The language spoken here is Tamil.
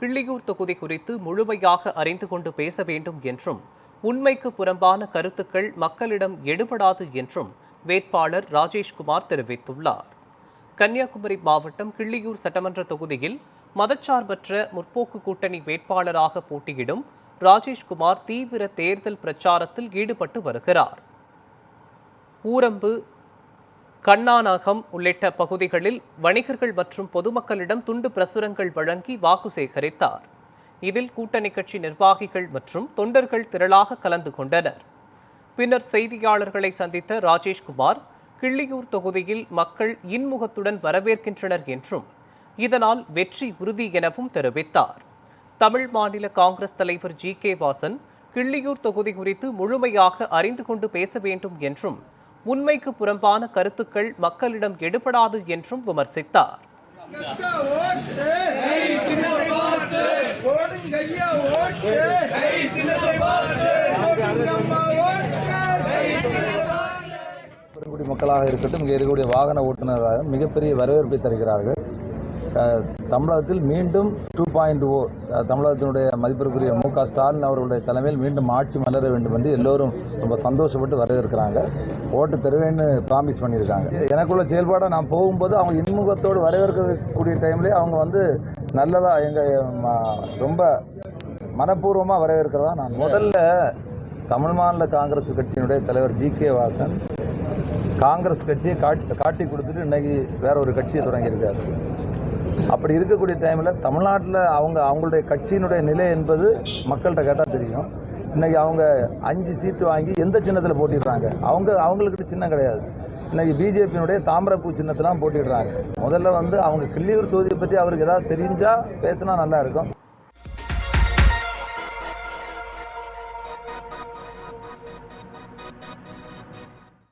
கிள்ளியூர் தொகுதி குறித்து முழுமையாக அறிந்து கொண்டு பேச வேண்டும் என்றும் உண்மைக்கு புறம்பான கருத்துக்கள் மக்களிடம் எடுபடாது என்றும் வேட்பாளர் ராஜேஷ்குமார் தெரிவித்துள்ளார். கன்னியாகுமரி மாவட்டம் கிள்ளியூர் சட்டமன்ற தொகுதியில் மதச்சார்பற்ற முற்போக்கு கூட்டணி வேட்பாளராக போட்டியிடும் ராஜேஷ்குமார் தீவிர தேர்தல் பிரச்சாரத்தில் ஈடுபட்டு வருகிறார். ஊரம்பு, கண்ணாநகம் உள்ளிட்ட பகுதிகளில் வணிகர்கள் மற்றும் பொதுமக்களிடம் துண்டு பிரசுரங்கள் வழங்கி வாக்கு சேகரித்தார். இதில் கூட்டணி கட்சி நிர்வாகிகள் மற்றும் தொண்டர்கள் திரளாக கலந்து கொண்டனர். பின்னர் செய்தியாளர்களை சந்தித்த ராஜேஷ்குமார், கிள்ளியூர் தொகுதியில் மக்கள் இன்முகத்துடன் வரவேற்கின்றனர் என்றும் இதனால் வெற்றி உறுதி எனவும் தெரிவித்தார். தமிழ் மாநில காங்கிரஸ் தலைவர் ஜி.கே. வாசன் கிள்ளியூர் தொகுதி குறித்து முழுமையாக அறிந்து கொண்டு பேச வேண்டும் என்றும் உண்மைக்கு புறம்பான கருத்துக்கள் மக்களிடம் எடுபடாது என்றும் விமர்சித்தார். பெருங்குடி மக்களாக இருக்கட்டும், இங்கே இருக்கக்கூடிய வாகன ஓட்டுநராக மிகப்பெரிய வரவேற்பை தருகிறார்கள். தமிழகத்தில் மீண்டும் 2.0 தமிழகத்தினுடைய மதிப்பிற்குரிய மு.க. ஸ்டாலின் அவர்களுடைய தலைமையில் மீண்டும் ஆட்சி மலர வேண்டும் என்று எல்லோரும் ரொம்ப சந்தோஷப்பட்டு வரவேற்கிறாங்க. ஓட்டு தருவேன்னு ப்ராமிஸ் பண்ணியிருக்காங்க. எனக்குள்ள செயல்பாடை நான் போகும்போது அவங்க இன்முகத்தோடு வரவேற்கக்கூடிய டைம்லேயே அவங்க நல்லதாக ரொம்ப மனப்பூர்வமாக வரவேற்கிறதா. நான் முதல்ல தமிழ் மாநில காங்கிரஸ் கட்சியினுடைய தலைவர் ஜி.கே. வாசன் காங்கிரஸ் கட்சியை காட்டி கொடுத்துட்டு இன்றைக்கி வேற ஒரு கட்சியை தொடங்கியிருக்காரு. அப்படி இருக்கக்கூடிய டைமில் தமிழ்நாட்டில் அவங்களுடைய கட்சியினுடைய நிலை என்பது மக்கள்கிட்ட கேட்டால் தெரியும். இன்றைக்கி அவங்க 5 சீட்டு வாங்கி எந்த சின்னத்தில் போட்டிடுறாங்க? அவங்களுக்கு சின்னம் கிடையாது. இன்றைக்கி பிஜேபியினுடைய தாமரப்பூ சின்னத்தெல்லாம் போட்டிடுறாங்க. முதல்ல அவங்க கிள்ளியூர் தொகுதியை பற்றி அவருக்கு ஏதாவது தெரிஞ்சால் பேசினா நல்லா இருக்கும்.